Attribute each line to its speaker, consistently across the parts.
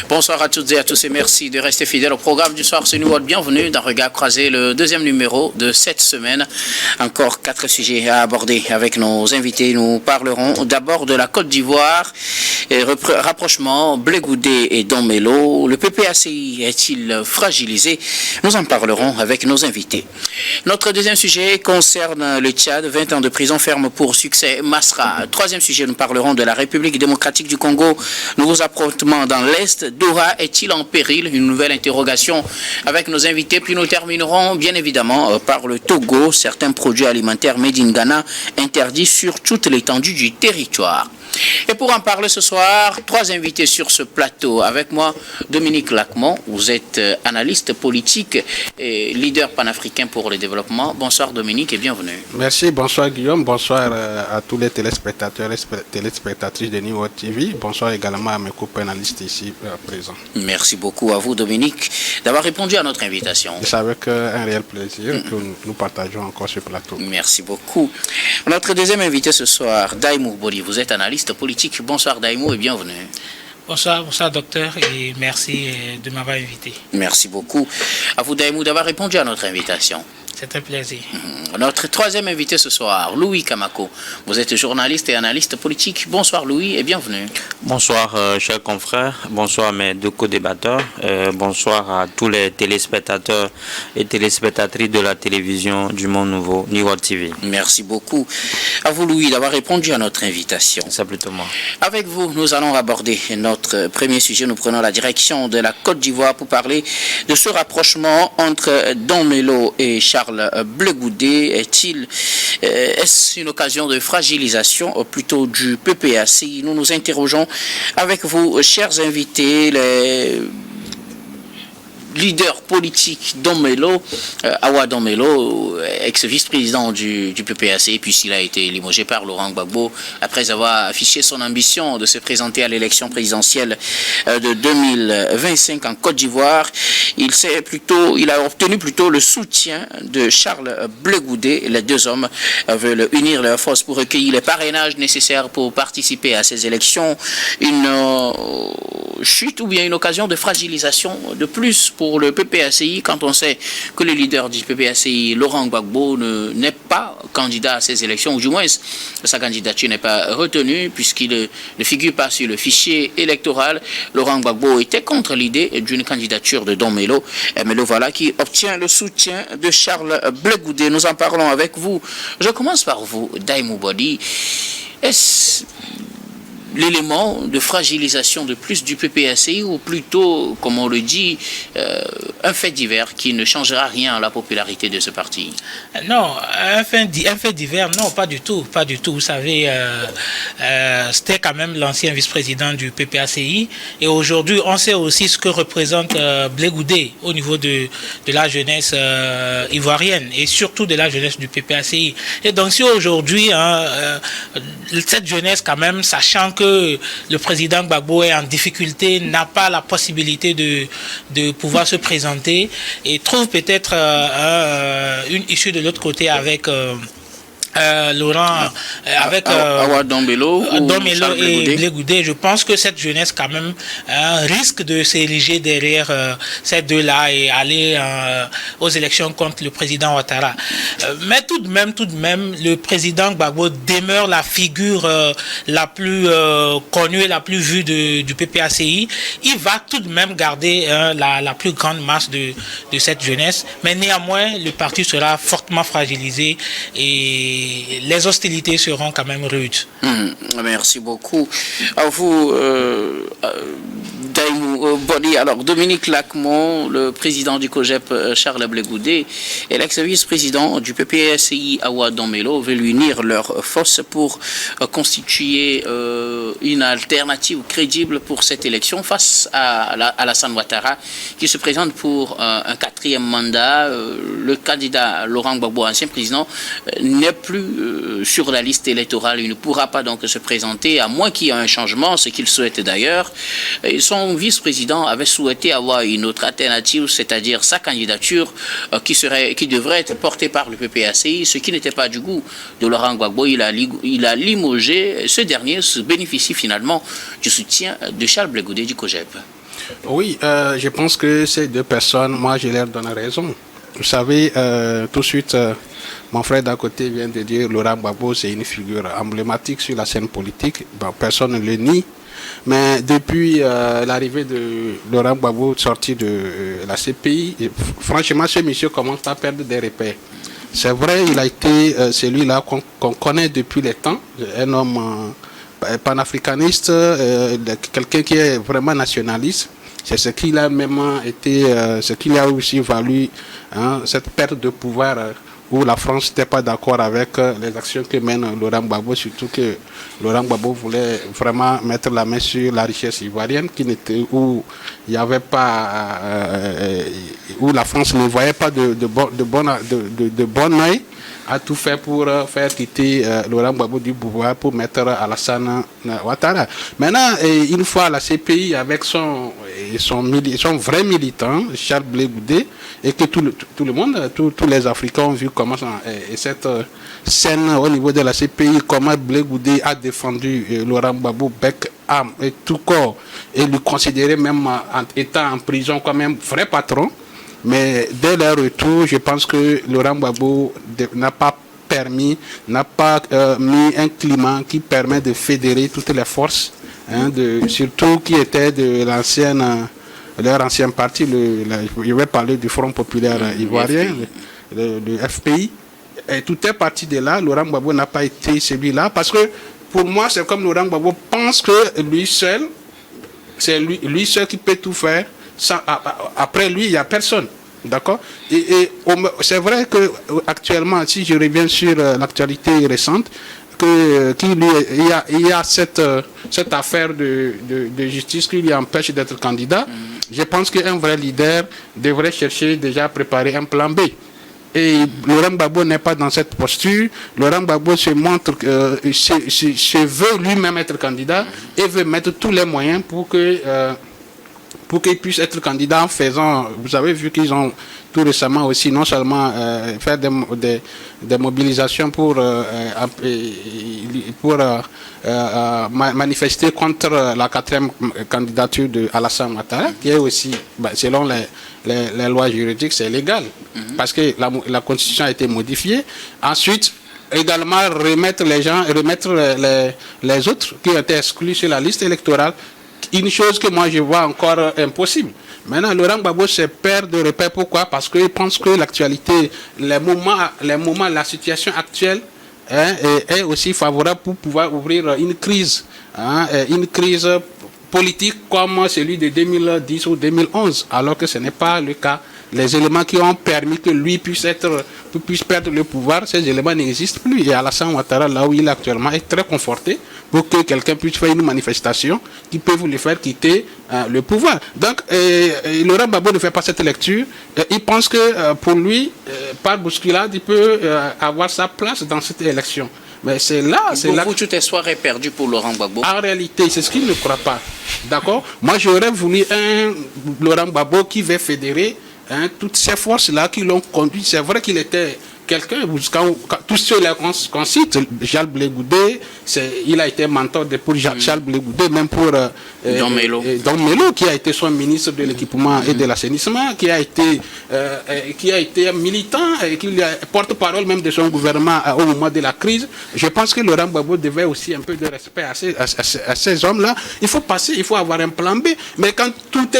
Speaker 1: Bonsoir à toutes et à tous et merci de rester fidèles au programme du soir. C'est nous, bienvenue dans Regard Croisé, le deuxième numéro de cette semaine. Encore 4 sujets à aborder avec nos invités. Nous parlerons d'abord de la Côte d'Ivoire, rapprochement Blé Goudé et Dombélo. Le PPACI est-il fragilisé? Nous en parlerons avec nos invités. Notre deuxième sujet concerne le Tchad. 20 ans de prison ferme pour succès Masra. Troisième sujet, nous parlerons de la République démocratique du Congo. Nouveaux affrontements dans l'Est. Dora est-il en péril? Une nouvelle interrogation avec nos invités. Puis nous terminerons bien évidemment par le Togo. Certains produits alimentaires made in Ghana interdits sur toute l'étendue du territoire. Et pour en parler ce soir, 3 invités sur ce plateau. Avec moi, Dominique Lacmont. Vous êtes analyste politique et leader panafricain pour le développement. Bonsoir Dominique et bienvenue.
Speaker 2: Merci, bonsoir Guillaume. Bonsoir à tous les téléspectateurs et téléspectatrices de New World TV. Bonsoir également à mes co-panélistes ici présents.
Speaker 1: Merci beaucoup à vous Dominique d'avoir répondu à notre invitation.
Speaker 2: C'est avec un réel plaisir que nous partageons encore ce plateau.
Speaker 1: Merci beaucoup. Notre deuxième invité ce soir, Daïmou Boli. Vous êtes analyste politique. Bonsoir Daïmou et bienvenue.
Speaker 3: Bonsoir docteur et merci de m'avoir invité.
Speaker 1: Merci beaucoup à vous Daïmou d'avoir répondu à notre invitation.
Speaker 3: C'est un plaisir.
Speaker 1: Notre troisième invité ce soir, Louis Kamako. Vous êtes journaliste et analyste politique. Bonsoir Louis et bienvenue.
Speaker 4: Bonsoir chers confrères, bonsoir mes deux co-débatteurs, bonsoir à tous les téléspectateurs et téléspectatrices de la télévision du Monde Nouveau, New World TV.
Speaker 1: Merci beaucoup à vous Louis d'avoir répondu à notre invitation.
Speaker 4: C'est plutôt moi.
Speaker 1: Avec vous, nous allons aborder notre premier sujet. Nous prenons la direction de la Côte d'Ivoire pour parler de ce rapprochement entre Dombélo et Charles Blé Goudé. Est-ce une occasion de fragilisation plutôt du PPACI? Nous nous interrogeons avec vous, chers invités, les leader politique Dombélo, Awa Dombélo, ex-vice-président du PPACI, puisqu'il a été limogé par Laurent Gbagbo après avoir affiché son ambition de se présenter à l'élection présidentielle de 2025 en Côte d'Ivoire. Il a obtenu plutôt le soutien de Charles Blé Goudé. Les deux hommes veulent unir leurs forces pour recueillir les parrainages nécessaires pour participer à ces élections. Une chute ou bien une occasion de fragilisation de plus pour le PPACI quand on sait que le leader du PPACI, Laurent Gbagbo, n'est pas candidat à ces élections, ou du moins sa candidature n'est pas retenue puisqu'il ne figure pas sur le fichier électoral. Laurent Gbagbo était contre l'idée d'une candidature de Dombélo, mais le voilà qui obtient le soutien de Charles Blé Goudé. Nous en parlons avec vous. Je commence par vous, Daïmou Boli. Est-ce l'élément de fragilisation de plus du PPACI ou plutôt, comme on le dit, un fait divers qui ne changera rien à la popularité de ce parti?
Speaker 3: Non, un fait divers, non, pas du tout. Vous savez, c'était quand même l'ancien vice-président du PPACI et aujourd'hui, on sait aussi ce que représente Blé Goudé au niveau de la jeunesse ivoirienne et surtout de la jeunesse du PPACI. Et donc, si aujourd'hui, cette jeunesse quand même, sachant que le président Gbagbo est en difficulté, n'a pas la possibilité de pouvoir se présenter et trouve peut-être une issue de l'autre côté avec Laurent, avec
Speaker 1: Dombélo
Speaker 3: et Blé Goudé. Je pense que cette jeunesse quand même risque de s'ériger derrière ces deux-là et aller aux élections contre le président Ouattara. Mais tout de même, le président Gbagbo demeure la figure la plus connue et la plus vue du PPACI. Il va tout de même garder la plus grande masse de cette jeunesse, mais néanmoins, le parti sera fortement fragilisé et les hostilités seront quand même rudes.
Speaker 1: Merci beaucoup à vous, Daïmou Boli. Alors, Dominique Lacmont, le président du COGEP, Charles Blé Goudé, et l'ex-vice-président du PPACI, Awa Dombélo, veulent unir leurs forces pour constituer une alternative crédible pour cette élection face à Alassane Ouattara, qui se présente pour un 4e mandat. Le candidat Laurent Gbagbo, ancien président, n'est plus sur la liste électorale. Il ne pourra pas donc se présenter, à moins qu'il y ait un changement, ce qu'il souhaite d'ailleurs. Ils sont son vice-président avait souhaité avoir une autre alternative, c'est-à-dire sa candidature qui devrait être portée par le PPACI, ce qui n'était pas du goût de Laurent Gbagbo. Il a limogé. Ce dernier bénéficie finalement du soutien de Charles Blé Goudé du COJEP.
Speaker 2: Oui, je pense que ces deux personnes, moi, je leur donne raison. Vous savez, tout de suite, mon frère d'à côté vient de dire Laurent Gbagbo, c'est une figure emblématique sur la scène politique. Bon, personne ne le nie. Mais depuis l'arrivée de Laurent Gbagbo sorti de la CPI, franchement, ce monsieur commence à perdre des repères. C'est vrai, il a été celui-là qu'on connaît depuis les temps, un homme panafricaniste, quelqu'un qui est vraiment nationaliste. C'est ce qu'il a même été, ce qu'il a aussi valu cette perte de pouvoir où la France n'était pas d'accord avec les actions que mène Laurent Gbagbo, surtout que Laurent Gbagbo voulait vraiment mettre la main sur la richesse ivoirienne, où il n'y avait pas, où la France ne voyait pas de bon œil, a tout fait pour faire quitter Laurent Gbagbo du pouvoir pour mettre Alassane Ouattara. Maintenant, une fois la CPI avec son vrai militant, Charles Blé Goudé, et que tout le monde, tous les Africains ont vu comment cette scène au niveau de la CPI, comment Blé Goudé a défendu Laurent Gbagbo bec, âme et tout corps, et lui considérait même en étant en prison comme un vrai patron. Mais dès leur retour, je pense que Laurent Gbagbo n'a pas mis un climat qui permet de fédérer toutes les forces, surtout qui étaient de leur ancien parti, je vais parler du Front Populaire Ivoirien, le FPI. Et tout est parti de là. Laurent Gbagbo n'a pas été celui-là, parce que pour moi, c'est comme Laurent Gbagbo pense que lui seul, c'est lui seul qui peut tout faire. Après lui, il n'y a personne. D'accord. Et c'est vrai que actuellement, si je reviens sur l'actualité récente, il y a cette affaire de justice qui lui empêche d'être candidat. Je pense qu'un vrai leader devrait chercher déjà à préparer un plan B. Et Laurent Gbagbo n'est pas dans cette posture. Laurent Gbagbo se montre, se veut lui-même être candidat et veut mettre tous les moyens pour qu'il puisse être candidat en faisant, vous avez vu qu'ils ont tout récemment aussi non seulement faire des mobilisations pour manifester contre la 4e candidature de Alassane Ouattara, qui est aussi, selon les lois juridiques, c'est légal, parce que la constitution a été modifiée. Ensuite, également remettre les autres qui ont été exclus sur la liste électorale. Une chose que moi je vois encore impossible. Maintenant, Laurent Gbagbo se perd de repère. Pourquoi? Parce qu'il pense que l'actualité, la situation actuelle est aussi favorable pour pouvoir ouvrir une crise politique comme celui de 2010 ou 2011, alors que ce n'est pas le cas. Les éléments qui ont permis que lui puisse perdre le pouvoir, ces éléments n'existent plus. Et Alassane Ouattara, là où il est actuellement, est très conforté pour que quelqu'un puisse faire une manifestation qui peut vous le faire quitter le pouvoir. Donc, Laurent Gbagbo ne fait pas cette lecture. Il pense que pour lui, par bousculade, il peut avoir sa place dans cette élection. Mais c'est là,
Speaker 1: tout espoir est perdu pour Laurent Gbagbo.
Speaker 2: En réalité, c'est ce qu'il ne croit pas. D'accord? Moi, j'aurais voulu un Laurent Gbagbo qui va fédérer toutes ces forces-là qui l'ont conduit. C'est vrai qu'il était quelqu'un, tous ceux-là qu'on cite, Charles Blé Goudé, il a été mentor pour Charles Blé Goudé, même pour
Speaker 1: Don Melo,
Speaker 2: qui a été son ministre de l'équipement et de l'assainissement, qui a été un militant, qui est porte-parole même de son gouvernement au moment de la crise. Je pense que Laurent Gbagbo devait aussi un peu de respect à ces hommes-là. Il faut avoir un plan B. Mais quand toute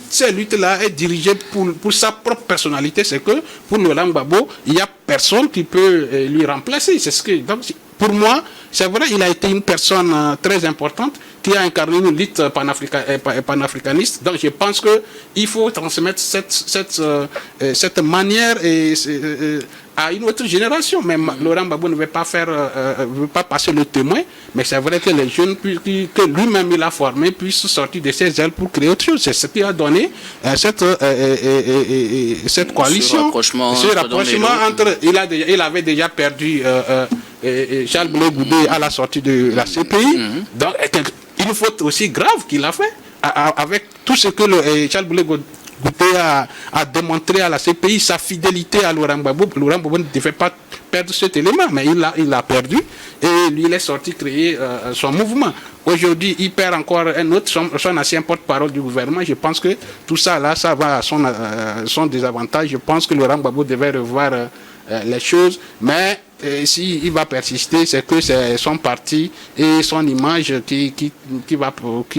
Speaker 2: ces luttes-là est dirigée pour sa propre personnalité, c'est que pour Laurent Gbagbo, il n'y a personne qui peut lui remplacer. Donc, pour moi, c'est vrai, il a été une personne très importante qui a incarné une lutte panafricaniste. Donc, je pense qu'il faut transmettre cette manière à une autre génération. Mais Laurent Gbagbo ne veut pas passer le témoin, mais c'est vrai que les jeunes que lui-même il a formés puissent sortir de ses ailes pour créer autre chose. C'est ce qui a donné cette coalition, ce rapprochement entre. Il avait déjà perdu Charles Blé Goudé à la sortie de la CPI. Donc, une faute aussi grave qu'il a fait. avec tout ce que Charles Blé Goudé a démontré à la CPI, sa fidélité à Laurent Gbagbo ne devait pas perdre cet élément, mais il l'a perdu et lui il est sorti créer son mouvement. Aujourd'hui, il perd encore un autre, son ancien porte-parole du gouvernement. Je pense que tout ça là, ça va à son désavantage. Je pense que Laurent Gbagbo devait revoir les choses, mais s'il va persister, c'est que c'est son parti et son image qui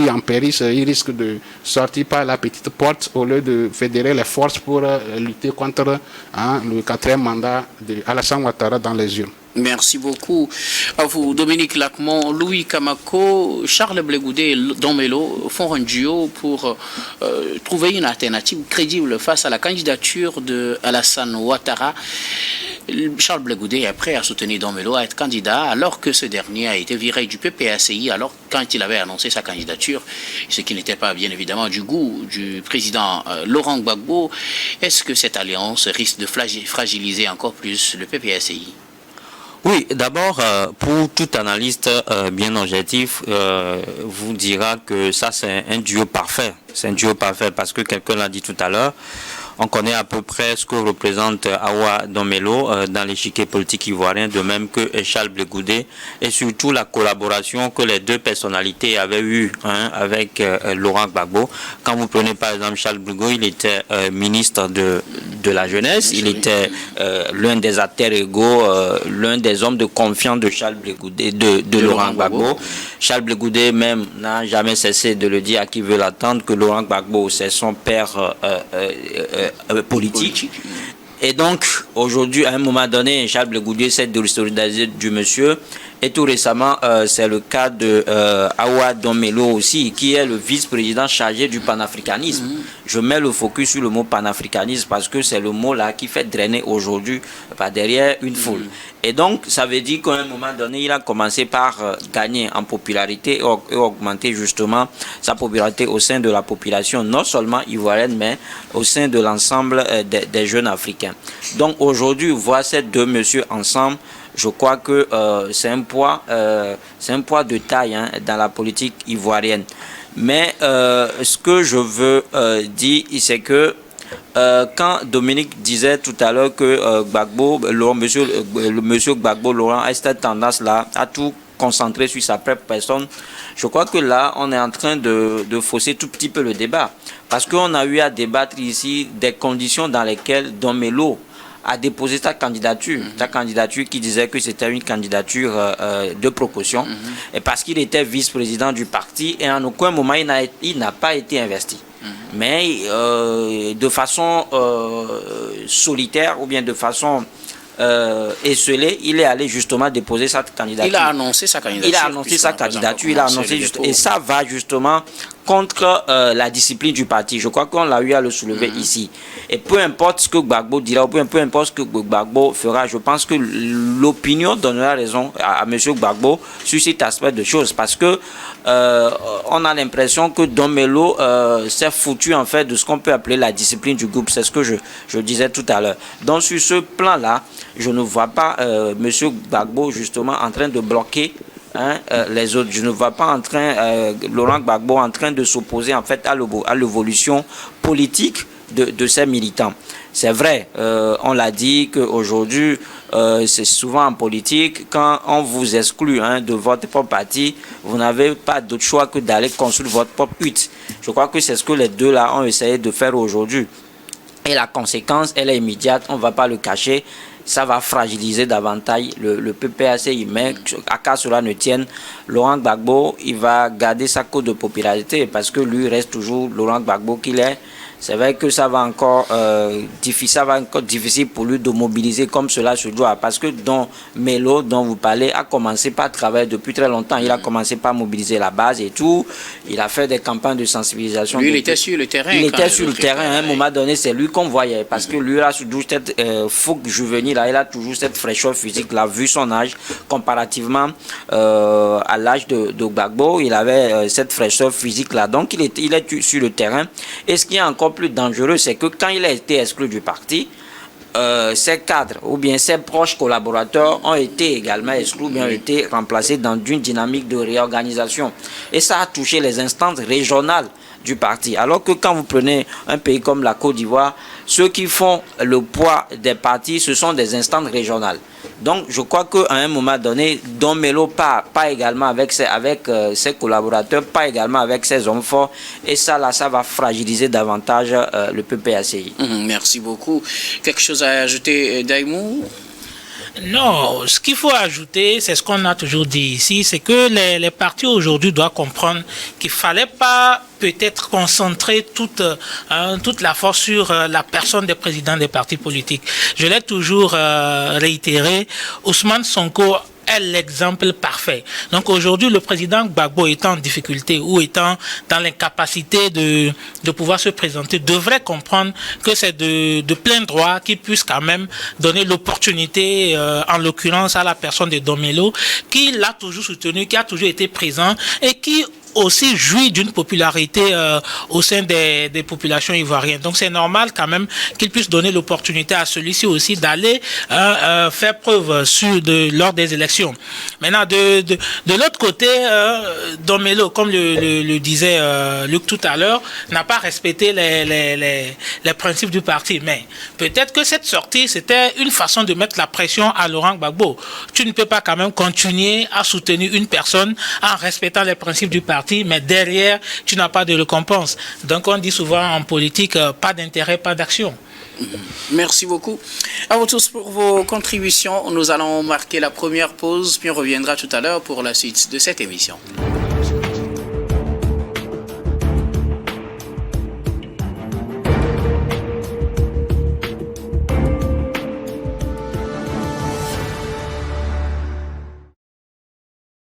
Speaker 2: en périsse. Il risque de sortir par la petite porte au lieu de fédérer les forces pour lutter contre le 4e mandat d'Alassane Ouattara dans les urnes.
Speaker 1: Merci beaucoup à vous, Dominique Lacmon, Louis Kamako, Charles Blé Goudé et Don Melo font un duo pour trouver une alternative crédible face à la candidature d'Alassane Ouattara. Charles Blé Goudé est prêt à soutenir Don Melo à être candidat alors que ce dernier a été viré du PPACI alors quand il avait annoncé sa candidature, ce qui n'était pas bien évidemment du goût du président Laurent Gbagbo. Est-ce que cette alliance risque de fragiliser encore plus le PPACI?
Speaker 4: Oui, d'abord, pour tout analyste bien objectif, vous dira que ça c'est un duo parfait. C'est un duo parfait parce que quelqu'un l'a dit tout à l'heure. On connaît à peu près ce que représente Awa Don Melo dans l'échiquier politique ivoirien, de même que Charles Blé Goudé, et surtout la collaboration que les deux personnalités avaient eue avec Laurent Gbagbo. Quand vous prenez par exemple Charles Blé Goudé, il était ministre de la jeunesse, il était l'un des alter ego, l'un des hommes de confiance de Charles Blé Goudé, de Laurent Gbagbo. Charles Blé Goudé même n'a jamais cessé de le dire à qui veut l'attendre que Laurent Gbagbo c'est son père politique. Et donc, aujourd'hui, à un moment donné, Charles Blé Goudé essaie de solidariser du monsieur. Et tout récemment, c'est le cas de Awa Don Melo aussi, qui est le vice-président chargé du panafricanisme. Je mets le focus sur le mot panafricanisme parce que c'est le mot là qui fait drainer aujourd'hui derrière une foule. Et donc, ça veut dire qu'à un moment donné, il a commencé par gagner en popularité et augmenter justement sa popularité au sein de la population, non seulement ivoirienne, mais au sein de l'ensemble des jeunes africains. Donc aujourd'hui, voir ces deux messieurs ensemble, je crois que c'est un poids de taille dans la politique ivoirienne. Mais ce que je veux dire, c'est que quand Dominique disait tout à l'heure que Gbagbo, monsieur Gbagbo Laurent a cette tendance-là à tout concentrer sur sa propre personne, je crois que là, on est en train de fausser tout petit peu le débat. Parce qu'on a eu à débattre ici des conditions dans lesquelles Don Melo a déposé sa candidature qui disait que c'était une candidature de précaution, et parce qu'il était vice-président du parti et en aucun moment il n'a pas été investi. Mais de façon solitaire ou bien de façon esselé, il est allé justement déposer sa candidature.
Speaker 1: Il a annoncé sa candidature.
Speaker 4: Et ça va justement contre la discipline du parti. Je crois qu'on l'a eu à le soulever ici. Et peu importe ce que Gbagbo dira, ou peu importe ce que Gbagbo fera, je pense que l'opinion donnera raison à M. Gbagbo sur cet aspect de choses. Parce que on a l'impression que Don Melo s'est foutu en fait de ce qu'on peut appeler la discipline du groupe. C'est ce que je disais tout à l'heure. Donc sur ce plan-là, je ne vois pas M. Gbagbo justement en train de bloquer les autres. Je ne vois pas Laurent Gbagbo en train de s'opposer en fait à l'évolution politique de ces militants. C'est vrai, on l'a dit qu'aujourd'hui, c'est souvent en politique, quand on vous exclut de votre propre parti, vous n'avez pas d'autre choix que d'aller construire votre propre hutte. Je crois que c'est ce que les deux là ont essayé de faire aujourd'hui. Et la conséquence, elle est immédiate, on ne va pas le cacher. Ça va fragiliser davantage le PPACI. Mais à cas cela ne tienne, Laurent Gbagbo, il va garder sa cote de popularité parce que lui reste toujours Laurent Gbagbo qu'il est. C'est vrai que ça va encore difficile pour lui de mobiliser comme cela se doit. Parce que Don Melo, dont vous parlez, a commencé par travailler depuis très longtemps. Il a commencé par mobiliser la base et tout. Il a fait des campagnes de sensibilisation.
Speaker 1: Lui, il était sur le terrain.
Speaker 4: Il était sur le terrain. À un moment donné, c'est lui qu'on voyait. Parce que lui, là, toujours cette fougue juvénile, là, il a toujours cette fraîcheur physique. Là, vu son âge, comparativement à l'âge de Gbagbo, il avait cette fraîcheur physique là. Donc, il est sur le terrain. Et ce qui est encore plus dangereux, c'est que quand il a été exclu du parti, ses cadres ou bien ses proches collaborateurs ont été également exclus, bien ont été remplacés dans une dynamique de réorganisation. Et ça a touché les instances régionales du parti. Alors que quand vous prenez un pays comme la Côte d'Ivoire, ceux qui font le poids des partis, ce sont des instances régionales. Donc, je crois qu'à un moment donné, Don Melo pas également avec ses collaborateurs, pas également avec ses hommes forts. Et ça, là, ça va fragiliser davantage le PPACI.
Speaker 1: Merci beaucoup. Quelque chose à ajouter, Daïmou?
Speaker 3: Non, ce qu'il faut ajouter, c'est ce qu'on a toujours dit ici, c'est que les partis aujourd'hui doivent comprendre qu'il ne fallait pas peut-être concentrer toute la force sur la personne des présidents des partis politiques. Je l'ai toujours réitéré, Ousmane Sonko est l'exemple parfait. Donc aujourd'hui, le président Gbagbo étant en difficulté ou étant dans l'incapacité de pouvoir se présenter, devrait comprendre que c'est de plein droit qu'il puisse quand même donner l'opportunité, en l'occurrence à la personne de Don Melo, qui l'a toujours soutenu, qui a toujours été présent et qui aussi jouit d'une popularité au sein des populations ivoiriennes. Donc c'est normal quand même qu'il puisse donner l'opportunité à celui-ci aussi d'aller faire preuve lors des élections. Maintenant, de l'autre côté, Don Melo, comme le disait Luc tout à l'heure, n'a pas respecté les principes du parti. Mais peut-être que cette sortie, c'était une façon de mettre la pression à Laurent Gbagbo. Tu ne peux pas quand même continuer à soutenir une personne en respectant les principes du parti, mais derrière, tu n'as pas de récompense. Donc, on dit souvent en politique, pas d'intérêt, pas d'action.
Speaker 1: Merci beaucoup. À vous tous pour vos contributions. Nous allons marquer la première pause, puis on reviendra tout à l'heure pour la suite de cette émission.